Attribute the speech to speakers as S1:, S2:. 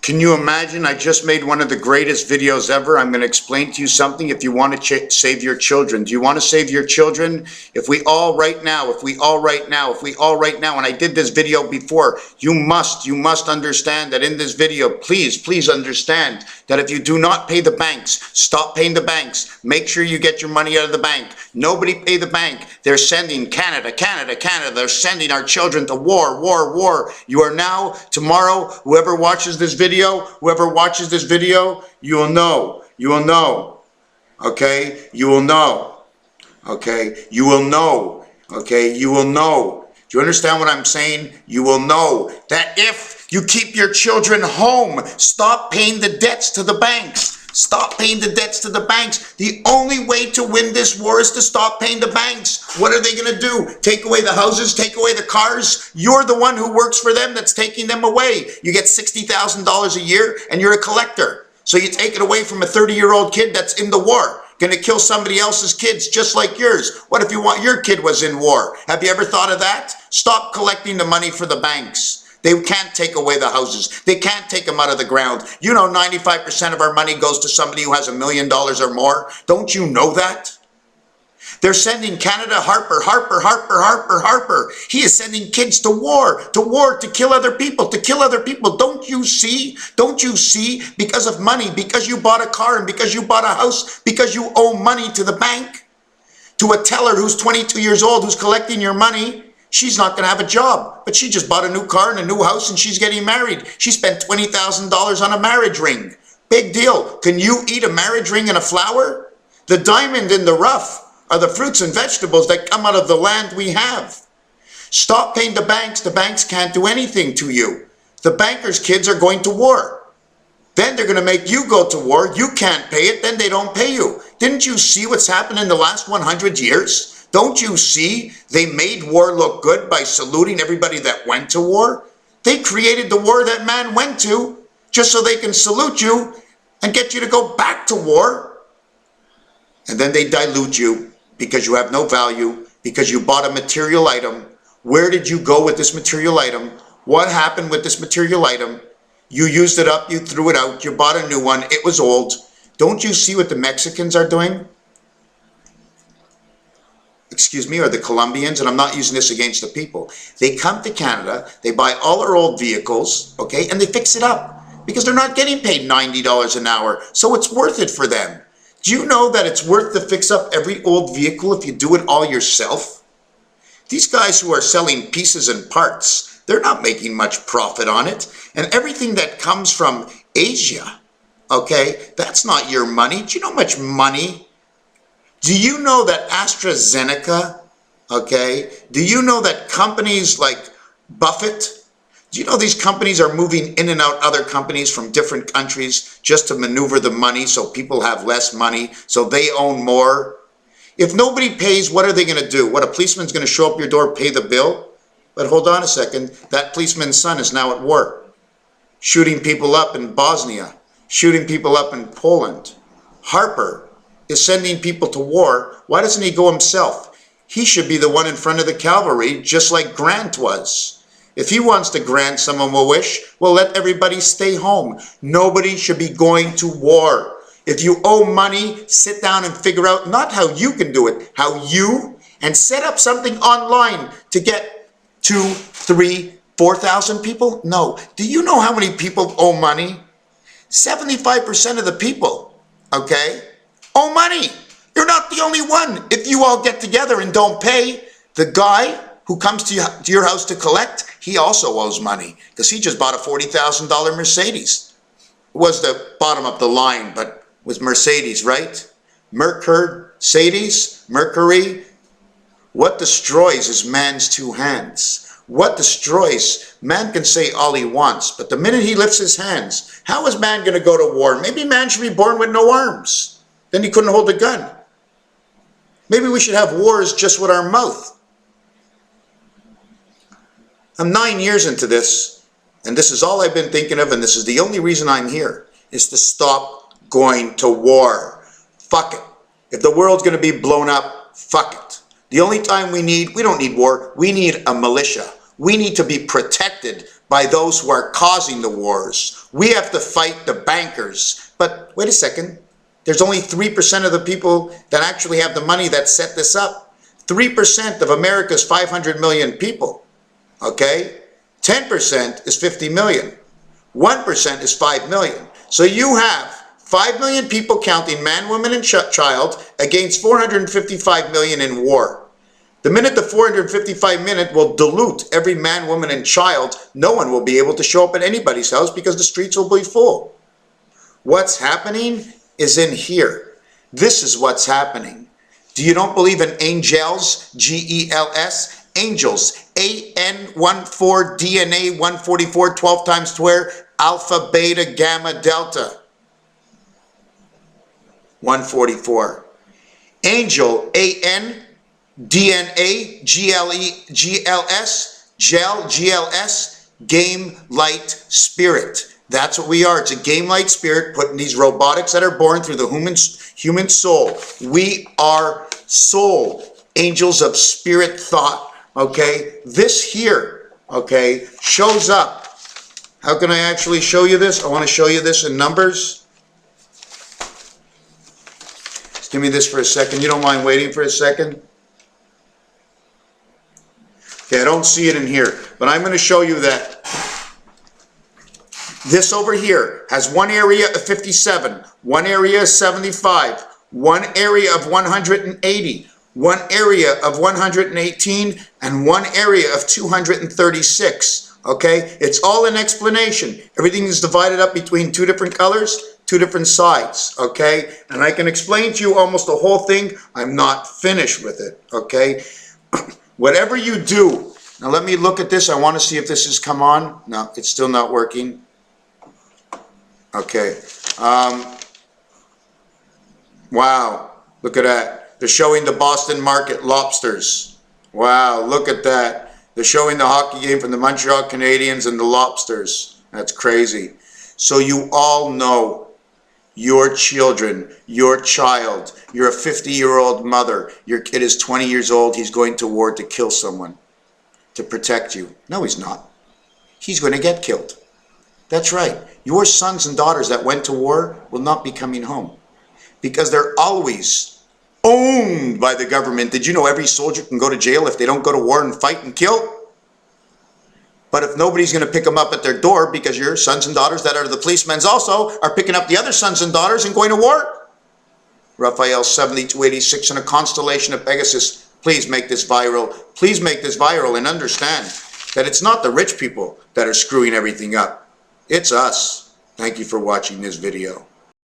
S1: Can you imagine? I just made one of the greatest videos ever. I'm going to explain to you something. If you want to save your children, do you want to save your children? If we all right now, and I did this video before, you must understand that in this video, please understand that if you do not pay the banks, stop paying the banks. Make sure you get your money out of the bank. Nobody pay the bank. They're sending Canada. They're sending our children to war. You are now, tomorrow, whoever watches this video, you will know, okay? You will know, okay? You will know, okay? You will know. Do you understand what I'm saying? You will know that if you keep your children home, stop paying the debts to the banks. Stop paying the debts to the banks. The only way to win this war is to stop paying the banks. What are they going to do? Take away the houses? Take away the cars? You're the one who works for them that's taking them away. You get $60,000 a year and you're a collector. So you take it away from a 30-year-old kid that's in the war, going to kill somebody else's kids just like yours. What if your kid was in war? Have you ever thought of that? Stop collecting the money for the banks. They can't take away the houses. They can't take them out of the ground. You know 95% of our money goes to somebody who has $1 million or more. Don't you know that? They're sending Canada Harper. He is sending kids to war, to kill other people, Don't you see? Because of money, because you bought a car and because you bought a house, because you owe money to the bank, to a teller who's 22 years old, who's collecting your money. She's not going to have a job, but she just bought a new car and a new house and she's getting married. She spent $20,000 on a marriage ring. Big deal. Can you eat a marriage ring and a flower? The diamond in the rough are the fruits and vegetables that come out of the land we have. Stop paying the banks. The banks can't do anything to you. The bankers' kids are going to war. Then they're going to make you go to war. You can't pay it. Then they don't pay you. Didn't you see what's happened in the last 100 years? Don't you see they made war look good by saluting everybody that went to war? They created the war that man went to just so they can salute you and get you to go back to war. And then they dilute you because you have no value, because you bought a material item. Where did you go with this material item? What happened with this material item? You used it up, you threw it out, you bought a new one, it was old. Don't you see what the Mexicans are doing? Excuse me, or the Colombians, and I'm not using this against the people. They come to Canada, they buy all our old vehicles, okay, and they fix it up because they're not getting paid $90 an hour, so it's worth it for them. Do you know that it's worth to fix up every old vehicle if you do it all yourself? These guys who are selling pieces and parts, they're not making much profit on it, and everything that comes from Asia, okay, that's not your money. Do you know how much money? Do you know that AstraZeneca, okay, do you know that companies like Buffett, do you know these companies are moving in and out other companies from different countries just to maneuver the money so people have less money, so they own more? If nobody pays, what are they going to do? What, a policeman's going to show up your door, pay the bill? But hold on a second, that policeman's son is now at war, shooting people up in Bosnia, shooting people up in Poland. Harper is sending people to war. Why doesn't he go himself? He should be the one in front of the cavalry, just like Grant was. If he wants to grant someone a wish, well, let everybody stay home. Nobody should be going to war. If you owe money, sit down and figure out not how you can do it, how you, and set up something online to get 2, 3, 4,000 people? No. Do you know how many people owe money? 75% of the people, okay, owe money. You're not the only one. If you all get together and don't pay, the guy who comes to your house to collect, he also owes money because he just bought a $40,000 Mercedes. It was the bottom of the line, but with Mercedes, right? Mercury. What destroys is man's two hands. What destroys, man can say all he wants, but the minute he lifts his hands, how is man going to go to war? Maybe man should be born with no arms. Then he couldn't hold a gun. Maybe we should have wars just with our mouth. I'm 9 years into this, and this is all I've been thinking of, and this is the only reason I'm here, is to stop going to war. Fuck it. If the world's going to be blown up, fuck it. The only time we don't need war, we need a militia. We need to be protected by those who are causing the wars. We have to fight the bankers. But wait a second. There's only 3% of the people that actually have the money that set this up. 3% of America's 500 million people. Okay? 10% is 50 million. 1% is 5 million. So you have 5 million people counting man, woman, and child against 455 million in war. The minute the 455 million will dilute every man, woman, and child, no one will be able to show up at anybody's house because the streets will be full. What's happening is in here. This is what's happening. Do you don't believe in angels? G-E-L-S? Angels. A-N-1-4, DNA 144, 12 times square, alpha, beta, gamma, delta. 144. Angel, A-N, DNA, G-L-E-G-L-S, gel, G-L-S, game, light, spirit. That's what we are. It's a game, light, spirit put in these robotics that are born through the human soul. We are soul, angels of spirit thought. Okay, this here, okay, shows up. How can I actually show you this? I want to show you this in numbers. Just give me this for a second. You don't mind waiting for a second? Okay, I don't see it in here, but I'm going to show you that this over here has one area of 57, one area of 75, one area of 180, one area of 118, and one area of 236. Okay, it's all an explanation. Everything is divided up between two different colors, two different sides. Okay, and I can explain to you almost the whole thing. I'm not finished with it. Okay, whatever you do. Now let me look at this. I want to see if this has come on. No, it's still not working. Okay. Wow. Look at that. They're showing the Boston Market lobsters. Wow. Look at that. They're showing the hockey game from the Montreal Canadiens and the lobsters. That's crazy. So you all know your children, your child, you're a 50-year-old mother. Your kid is 20 years old. He's going to war to kill someone to protect you. No, he's not. He's going to get killed. That's right. Your sons and daughters that went to war will not be coming home because they're always owned by the government. Did you know every soldier can go to jail if they don't go to war and fight and kill? But if nobody's going to pick them up at their door because your sons and daughters that are the policemen's also are picking up the other sons and daughters and going to war. Raphael 7286 and a constellation of Pegasus. Please make this viral. Please make this viral and understand that it's not the rich people that are screwing everything up. It's us. Thank you for watching this video.